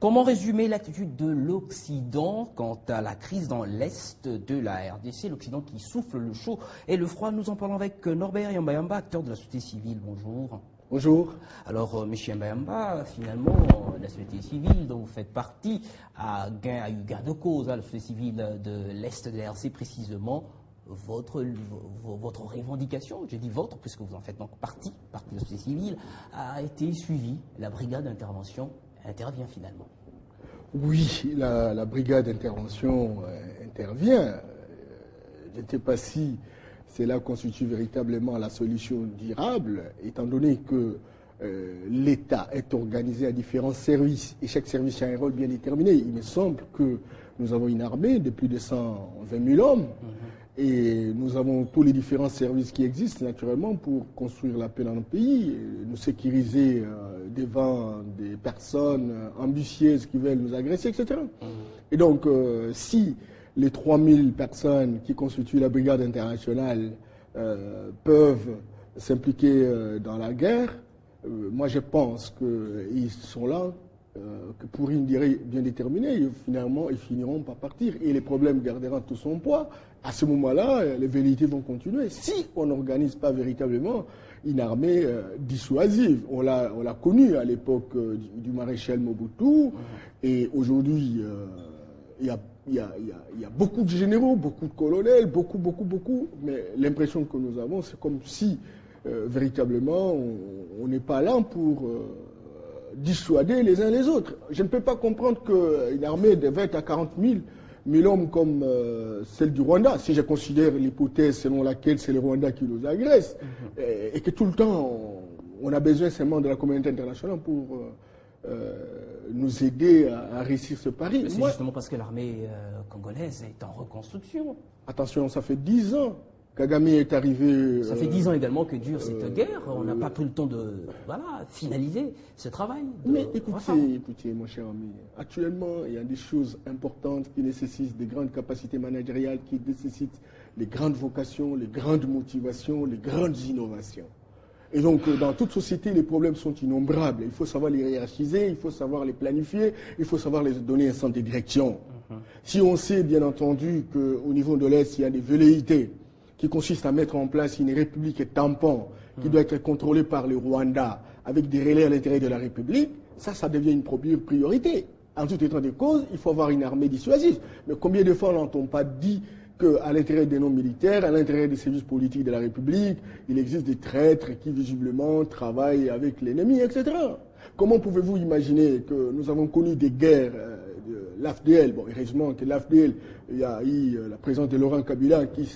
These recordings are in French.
Comment résumer l'attitude de l'Occident quant à la crise dans l'Est de la RDC, l'Occident qui souffle le chaud et le froid? Nous en parlons avec Norbert Yamba, acteur de la société civile. Bonjour. Bonjour. Alors, M. Yamba, finalement, la société civile dont vous faites partie a eu gain de cause, la société civile de l'Est de la RDC précisément. Votre revendication, j'ai dit votre, puisque vous en faites donc partie de la société civile, a été suivie. La brigade d'intervention intervient finalement. Oui, la brigade d'intervention intervient. Je ne sais pas si cela constitue véritablement la solution durable, étant donné que l'État est organisé à différents services et chaque service a un rôle bien déterminé. Il me semble que nous avons une armée de plus de 120 000 hommes. Et nous avons tous les différents services qui existent naturellement pour construire la paix dans le pays, nous sécuriser devant des personnes ambitieuses qui veulent nous agresser, etc. Et donc, si les 3000 personnes qui constituent la brigade internationale peuvent s'impliquer dans la guerre, moi je pense qu'ils sont là que pour une durée bien déterminée, et finalement ils finiront par partir. Et les problèmes garderont tout son poids. À ce moment-là, les velléités vont continuer. Si on n'organise pas véritablement une armée dissuasive, on l'a connu à l'époque du maréchal Mobutu, et aujourd'hui, il y a beaucoup de généraux, beaucoup de colonels, beaucoup, mais l'impression que nous avons, c'est comme si véritablement on n'est pas là pour dissuader les uns les autres. Je ne peux pas comprendre qu'une armée de 20 à 40 000 hommes comme celle du Rwanda, si je considère l'hypothèse selon laquelle c'est le Rwanda qui nous agresse, et que tout le temps on a besoin seulement de la communauté internationale pour nous aider à réussir ce pari. C'est justement parce que l'armée congolaise est en reconstruction. Attention, ça fait 10 ans. Kagame est arrivé... Ça fait 10 ans également que dure cette guerre. On n'a pas pris le temps de finaliser ce travail. Mais écoutez, mon cher ami, actuellement, il y a des choses importantes qui nécessitent des grandes capacités managériales, qui nécessitent les grandes vocations, les grandes motivations, les grandes innovations. Et donc, dans toute société, les problèmes sont innombrables. Il faut savoir les hiérarchiser, il faut savoir les planifier, il faut savoir les donner un sens de direction. Si on sait, bien entendu, qu'au niveau de l'Est, il y a des velléités qui consiste à mettre en place une république tampon qui doit être contrôlée par le Rwanda avec des relais à l'intérieur de la République, ça devient une priorité. En tout état de cause, il faut avoir une armée dissuasive. Mais combien de fois n'entend pas dit qu'à l'intérieur des non-militaires, à l'intérieur des services politiques de la République, il existe des traîtres qui visiblement travaillent avec l'ennemi, etc. Comment pouvez-vous imaginer que nous avons connu des guerres de l'AFDL? Bon, heureusement que l'AFDL, il y a eu la présence de Laurent Kabila qui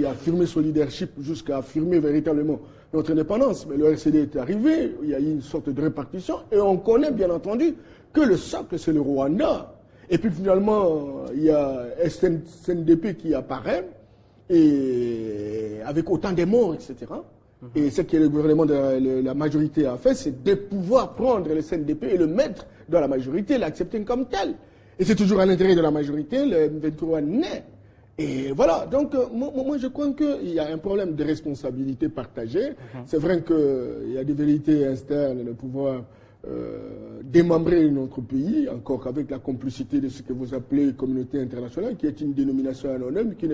a affirmé son leadership jusqu'à affirmer véritablement notre indépendance. Mais le RCD est arrivé, il y a eu une sorte de répartition, et on connaît bien entendu que le socle, c'est le Rwanda. Et puis finalement, il y a SNDP qui apparaît, et avec autant de morts, etc. Et ce que le gouvernement de la majorité a fait, c'est de pouvoir prendre le CNDP et le mettre dans la majorité, l'accepter comme tel. Et c'est toujours à l'intérieur de la majorité, le M23 naît. Et voilà, donc moi je crois qu'il y a un problème de responsabilité partagée. C'est vrai qu'il y a des vérités externes de pouvoir démembrer notre pays, encore avec la complicité de ce que vous appelez communauté internationale, qui est une dénomination anonyme qui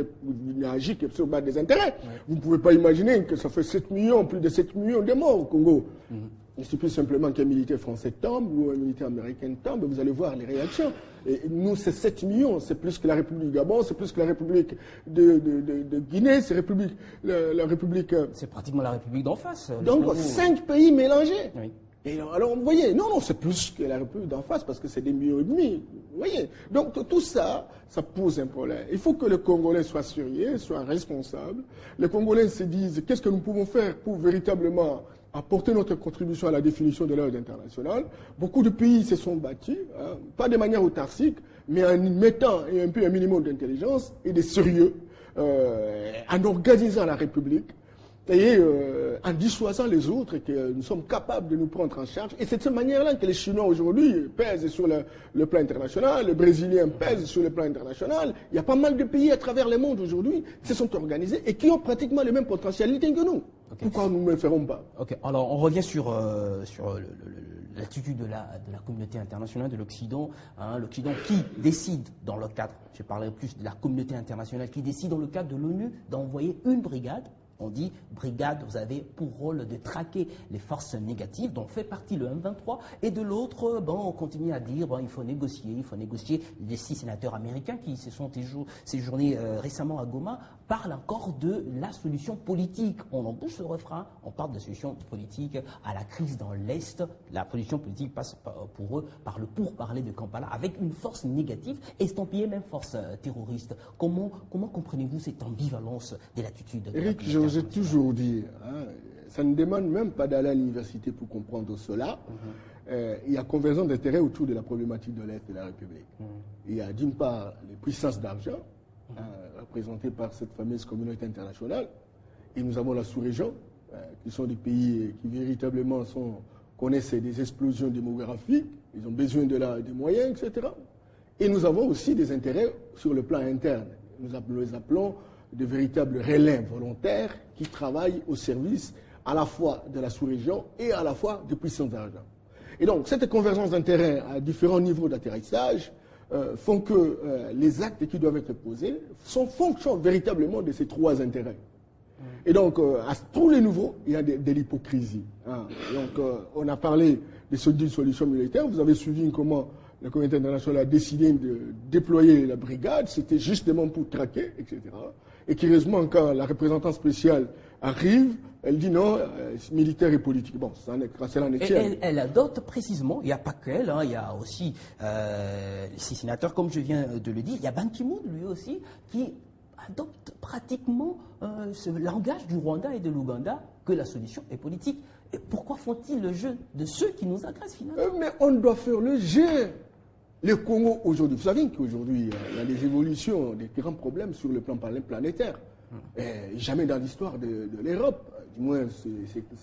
n'agit que sur base des intérêts. Vous ne pouvez pas imaginer que ça fait 7 millions, plus de 7 millions de morts au Congo. Il suffit simplement qu'un militaire français tombe ou un militaire américain tombe, vous allez voir les réactions. Et nous, c'est 7 millions, c'est plus que la République du Gabon, c'est plus que la République de Guinée, c'est la République... C'est pratiquement la République d'en face. Donc, 5 pays mélangés. Oui. Et alors, vous voyez, non, c'est plus que la République d'en face parce que c'est des millions et demi. Vous voyez, donc tout ça, ça pose un problème. Il faut que les Congolais soient sérieux, soient responsables. Les Congolais se disent, qu'est-ce que nous pouvons faire pour véritablement apporter notre contribution à la définition de l'ordre international. Beaucoup de pays se sont battus, pas de manière autarcique, mais en mettant un peu un minimum d'intelligence et de sérieux, en organisant la République, et en dissuasant les autres que nous sommes capables de nous prendre en charge. Et c'est de cette manière-là que les Chinois aujourd'hui pèsent sur le plan international, les Brésiliens pèsent sur le plan international. Il y a pas mal de pays à travers le monde aujourd'hui qui se sont organisés et qui ont pratiquement les mêmes potentialités que nous. Okay. Pourquoi nous ne le ferons pas? Ok, alors on revient sur l'attitude de la communauté internationale, de l'Occident. Hein, l'Occident qui décide dans le cadre, je parlerai plus de la communauté internationale, qui décide dans le cadre de l'ONU d'envoyer une brigade. On dit, brigade, vous avez pour rôle de traquer les forces négatives, dont fait partie le M23, et de l'autre, on continue à dire, il faut négocier. Les 6 sénateurs américains qui se sont séjournés récemment à Goma parlent encore de la solution politique. On embauche ce refrain, on parle de solution politique à la crise dans l'Est. La solution politique passe pour eux par le pourparler de Kampala, avec une force négative, estampillée même force terroriste. Comment comprenez-vous cette ambivalence de l'attitude de Eric, j'ai toujours dit, ça ne demande même pas d'aller à l'université pour comprendre cela. Il y a convergence d'intérêts autour de la problématique de l'Est de la République. Il y a d'une part les puissances d'argent, représentées par cette fameuse communauté internationale, et nous avons la sous-région, qui sont des pays qui véritablement connaissent des explosions démographiques, ils ont besoin des moyens, etc. Et nous avons aussi des intérêts sur le plan interne. Nous les appelons de véritables relais volontaires qui travaillent au service à la fois de la sous-région et à la fois des puissances d'argent. Et donc, cette convergence d'intérêts à différents niveaux d'atterrissage font que les actes qui doivent être posés sont fonction véritablement de ces 3 intérêts. Et donc, à tous les niveaux, il y a de l'hypocrisie. Donc, on a parlé des solutions militaires. Vous avez suivi comment la communauté internationale a décidé de déployer la brigade. C'était justement pour traquer, etc. Et curieusement, quand la représentante spéciale arrive, elle dit non, militaire et politique. Bon, cela n'est tient. Elle adopte précisément, il n'y a pas qu'elle, il y a aussi les 6 sénateurs, comme je viens de le dire, il y a Ban Ki-moon, lui aussi, qui adopte pratiquement ce langage du Rwanda et de l'Ouganda, que la solution est politique. Et pourquoi font-ils le jeu de ceux qui nous agressent finalement? Mais on doit faire le jeu. Le Congo aujourd'hui, vous savez qu'aujourd'hui, il y a des évolutions, des grands problèmes sur le plan planétaire. Et jamais dans l'histoire de l'Europe, du moins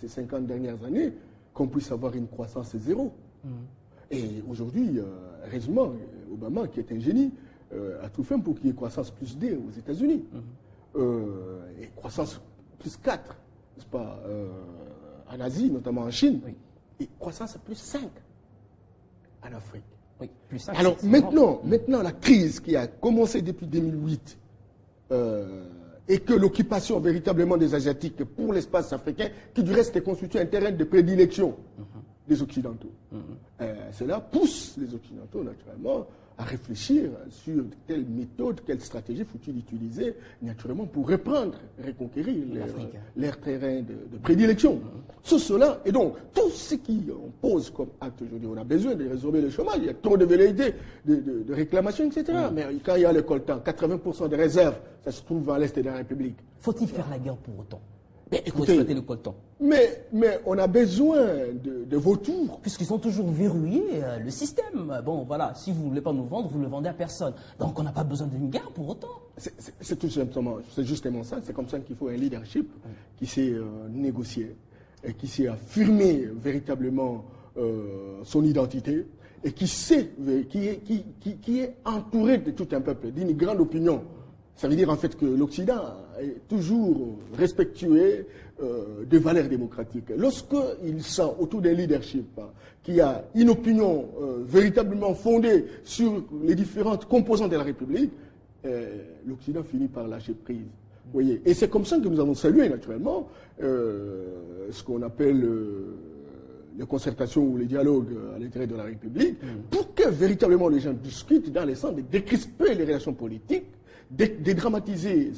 ces 50 dernières années, qu'on puisse avoir une croissance zéro. Et aujourd'hui, heureusement, Obama, qui est un génie, a tout fait pour qu'il y ait croissance plus D aux États-Unis. Et croissance plus 4, n'est-ce pas, en Asie, notamment en Chine. Et croissance plus 5 en Afrique. Oui, plus 5, alors maintenant, la crise qui a commencé depuis 2008 et que l'occupation véritablement des Asiatiques pour l'espace africain, qui du reste est constitué un terrain de prédilection des Occidentaux. Cela pousse les Occidentaux, naturellement, à réfléchir sur quelle méthode, quelle stratégie faut-il utiliser, naturellement, pour reprendre, reconquérir leur terrain de prédilection. Sur cela, et donc, tout ce qu'on pose comme acte aujourd'hui, on a besoin de résorber le chômage, il y a trop de velléités, de réclamations, etc. Mais quand il y a le coltan, 80% des réserves, ça se trouve à l'Est de la République. Faut-il faire la guerre pour autant? Écoutez, le coltan. Mais on a besoin de vautours. Puisqu'ils sont toujours verrouillés, le système. Bon, voilà, si vous ne voulez pas nous vendre, vous ne le vendez à personne. Donc on n'a pas besoin d'une guerre pour autant. C'est tout simplement, c'est justement ça. C'est comme ça qu'il faut un leadership qui sait négocier et qui sait affirmer véritablement son identité et qui sait, qui est entouré de tout un peuple, d'une grande opinion. Ça veut dire en fait que l'Occident est toujours respectueux des valeurs démocratiques. Lorsqu'il sent autour d'un leadership qui a une opinion véritablement fondée sur les différentes composantes de la République, l'Occident finit par lâcher prise. Vous voyez. Et c'est comme ça que nous avons salué naturellement ce qu'on appelle les concertations ou les dialogues à l'intérieur de la République, pour que véritablement les gens discutent dans le sens de décrisper les relations politiques, dédramatiser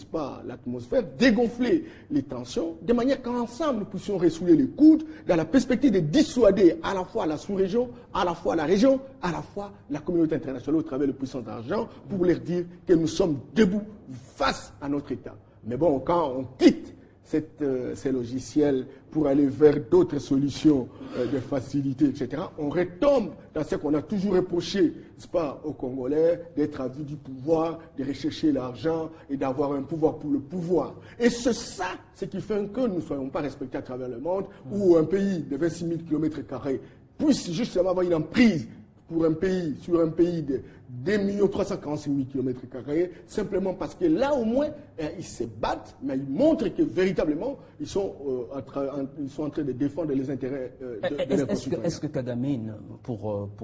l'atmosphère, dégonfler les tensions, de manière qu'ensemble nous puissions ressouler les coudes dans la perspective de dissuader à la fois la sous-région, à la fois la région, à la fois la communauté internationale au travers de puissance d'argent, pour leur dire que nous sommes debout face à notre État. Mais bon, quand on quitte ces logiciels pour aller vers d'autres solutions de facilité, etc., on retombe dans ce qu'on a toujours reproché, n'est-ce pas, aux Congolais, d'être à vue du pouvoir, de rechercher l'argent et d'avoir un pouvoir pour le pouvoir. Et c'est ça, ce qui fait que nous ne soyons pas respectés à travers le monde, où un pays de 26 000 km² puisse justement avoir une emprise pour un pays, sur un pays de 2 346 000 km², simplement parce que là, au moins, ils se battent, mais ils montrent que véritablement, ils sont en train de défendre les intérêts de leurs concitoyens. Est-ce que Kagame, pour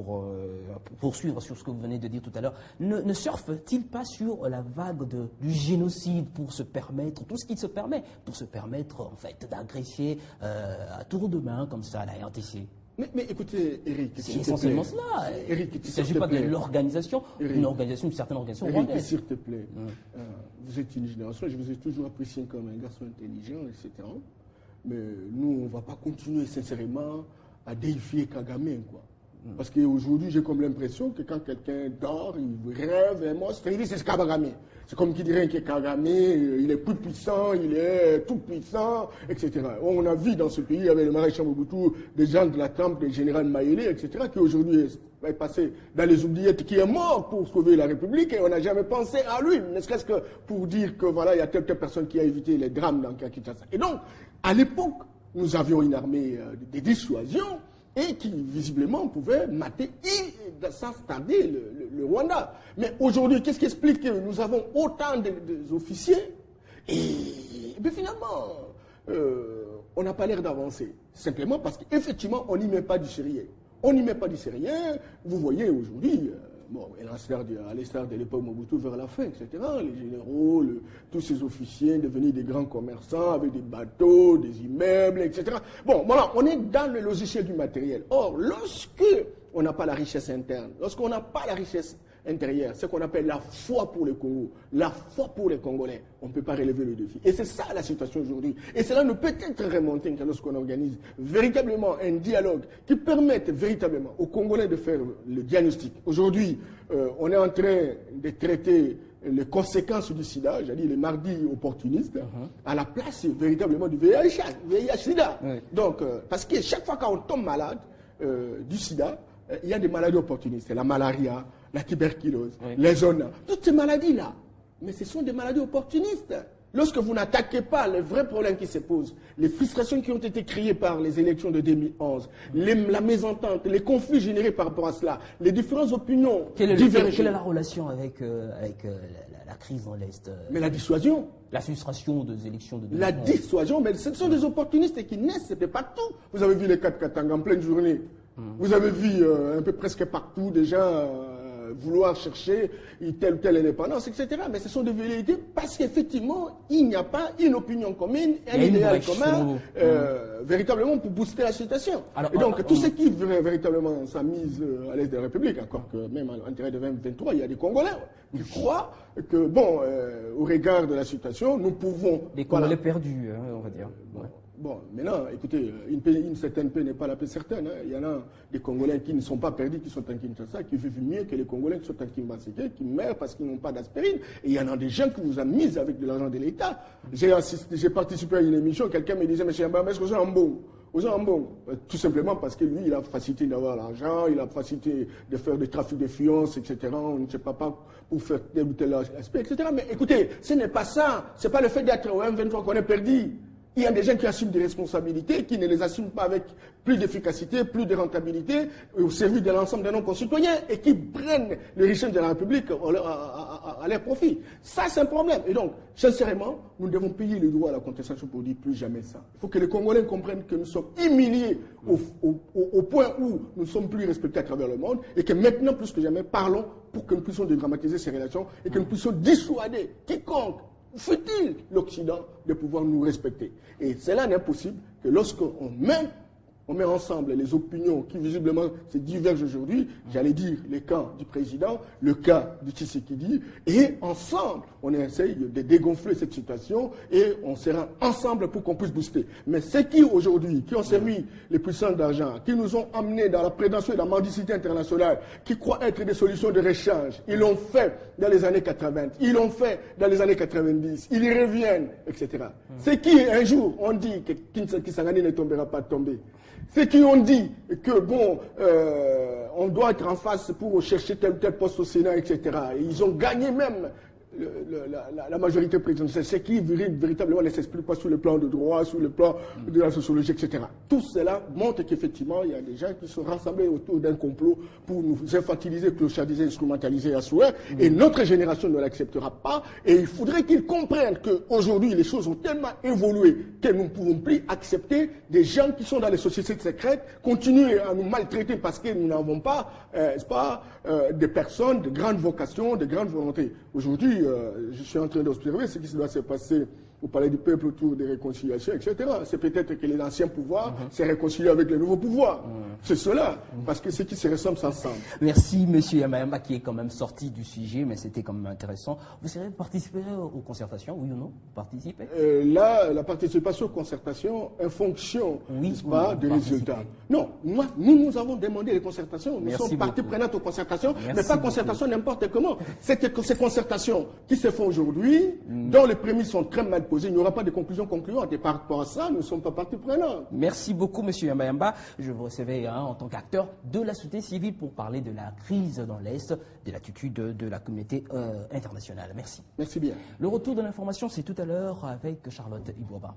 poursuivre sur ce que vous venez de dire tout à l'heure, ne surfe-t-il pas sur la vague du génocide pour se permettre, tout ce qu'il se permet, pour se permettre, en fait, d'agresser à tour de main, comme ça, la RDC? Mais écoutez, Eric, c'est essentiellement cela. Eric, il ne s'agit pas de l'organisation, une certaine organisation rwandaise. Eric, s'il te plaît, vous êtes une génération, je vous ai toujours apprécié comme un garçon intelligent, etc. Mais nous, on ne va pas continuer sincèrement à déifier Kagame, quoi. Parce qu'aujourd'hui, j'ai comme l'impression que quand quelqu'un dort, il rêve, un monstre, il dit c'est Kagame. C'est comme qui dirait que Kagame, il est plus puissant, il est tout puissant, etc. On a vu dans ce pays, avec le maréchal Mobutu, des gens de la trempe, des généraux Maïlé, etc., qui aujourd'hui est passé dans les oubliettes, qui est mort pour sauver la République, et on n'a jamais pensé à lui, ne serait-ce que pour dire que voilà, il y a telle personne qui a évité les drames dans Kinshasa. Et donc, à l'époque, nous avions une armée de dissuasion, et qui, visiblement, pouvait mater sans tarder le Rwanda. Mais aujourd'hui, qu'est-ce qui explique que nous avons autant d'officiers et puis finalement, on n'a pas l'air d'avancer. Simplement parce qu'effectivement, on n'y met pas du sérieux. On n'y met pas du sérieux. Vous voyez aujourd'hui, à l'instar de l'époque Mobutu vers la fin, etc., les généraux, tous ces officiers devenus des grands commerçants avec des bateaux, des immeubles, etc. Bon, voilà, on est dans le logiciel du matériel. Or, lorsque on n'a pas la richesse interne, lorsqu'on n'a pas la richesse intérieure, ce qu'on appelle la foi pour le Congo, la foi pour les Congolais, on ne peut pas relever le défi. Et c'est ça la situation aujourd'hui. Et cela ne peut être remonté que lorsqu'on organise véritablement un dialogue qui permette véritablement aux Congolais de faire le diagnostic. Aujourd'hui, on est en train de traiter les conséquences du sida, c'est-à-dire les mardis opportunistes, à la place véritablement du VIH-Sida. Oui. Donc, parce que chaque fois qu'on tombe malade du sida, il y a des maladies opportunistes, la malaria, la tuberculose, les zones, toutes ces maladies-là. Mais ce sont des maladies opportunistes. Lorsque vous n'attaquez pas les vrais problèmes qui se posent, les frustrations qui ont été créées par les élections de 2011, la mésentente, les conflits générés par rapport à cela, les différentes opinions divergentes. Quelle est la relation avec la crise dans l'Est Mais la dissuasion. La frustration des élections de 2011. La dissuasion, mais ce sont des opportunistes qui naissent de partout. Vous avez vu les 4 Katanga en pleine journée. Vous avez vu un peu presque partout des gens vouloir chercher telle ou telle indépendance, etc. Mais ce sont des vérités parce qu'effectivement, il n'y a pas une opinion commune, un idéal commun, véritablement pour booster la situation. Alors, et donc, tout ce qui véritablement s'amise à l'Est de la République, encore que même à l'intérieur de 2023, il y a des Congolais qui croient que, bon, au regard de la situation, nous pouvons... Des Congolais perdus, on va dire. Ouais. Bon, maintenant, écoutez, une certaine paix n'est pas la paix certaine. Hein. Il y en a des Congolais qui ne sont pas perdus, qui sont en Kinshasa, qui vivent mieux que les Congolais qui sont en Kinshasa, qui meurent parce qu'ils n'ont pas d'aspirine. Et il y en a des gens qui vous ont mis avec de l'argent de l'État. J'ai participé à une émission, quelqu'un me disait, monsieur Mbamba, est-ce que vous êtes en bon? Tout simplement parce que lui, il a la facilité d'avoir l'argent, il a la facilité de faire des trafics de fiances, etc. On ne sait pas pour faire tel ou tel aspect, etc. Mais écoutez, ce n'est pas ça. Ce n'est pas le fait d'être au M23 qu'on est perdu. Il y a des gens qui assument des responsabilités, qui ne les assument pas avec plus d'efficacité, plus de rentabilité, au service de l'ensemble de nos concitoyens, et qui prennent les richesses de la République à leur profit. Ça, c'est un problème. Et donc, sincèrement, nous devons payer le droit à la contestation pour dire plus jamais ça. Il faut que les Congolais comprennent que nous sommes humiliés au point où nous ne sommes plus respectés à travers le monde, et que maintenant, plus que jamais, parlons pour que nous puissions dédramatiser ces relations, et que nous puissions dissuader quiconque, fut-il l'Occident, de pouvoir nous respecter. Et cela n'est possible que lorsqu'on met on met ensemble les opinions qui visiblement se divergent aujourd'hui, j'allais dire les camps du président, le cas du Tshisekedi, et ensemble, on essaye de dégonfler cette situation et on sera ensemble pour qu'on puisse booster. Mais ceux qui aujourd'hui, qui ont servi les puissants d'argent, qui nous ont amenés dans la prédation et la mendicité internationale, qui croient être des solutions de rechange, ils l'ont fait dans les années 80, ils l'ont fait dans les années 90, ils y reviennent, etc. Ceux qui, un jour, ont dit que Kisangani ne tombera pas tomber, ceux qui ont dit que, bon, on doit être en face pour chercher tel ou tel poste au Sénat, etc. Et ils ont gagné même la majorité présidentielle, ce qui véritablement ne s'explique pas sur le plan de droit, sur le plan de la sociologie, etc. Tout cela montre qu'effectivement, il y a des gens qui sont rassemblés autour d'un complot pour nous infantiliser, clochardiser, instrumentaliser à souhait, et notre génération ne l'acceptera pas, et il faudrait qu'ils comprennent qu'aujourd'hui, les choses ont tellement évolué que nous ne pouvons plus accepter des gens qui sont dans les sociétés secrètes, continuer à nous maltraiter parce que nous n'avons pas, des personnes de grande vocation, de grande volonté. Aujourd'hui, je suis en train d'observer ce qui doit se passer au Palais du Peuple autour des réconciliations, etc. C'est peut-être que les anciens pouvoirs s'est réconcilié avec les nouveaux pouvoirs. C'est cela, parce que ceux qui se ressemblent s'ensemble. Merci, M. Yamayamba, qui est quand même sorti du sujet, mais c'était quand même intéressant. Vous serez participer aux concertations, oui ou non? Participer Là, la participation aux concertations en fonction, n'est-ce pas, des résultats. Non, nous avons demandé les concertations. Nous sommes partie prenante aux concertations, mais pas concertations n'importe comment. C'est que ces concertations qui se font aujourd'hui, dont les prémices sont très mal posées, il n'y aura pas de conclusion concluante. Et par rapport à ça, nous ne sommes pas partie prenante. Merci beaucoup, M. Yamayamba. Je vous recevais en tant qu'acteur de la société civile pour parler de la crise dans l'Est, de l'attitude de la communauté internationale. Merci. Merci bien. Le retour de l'information, c'est tout à l'heure avec Charlotte Ibouaba.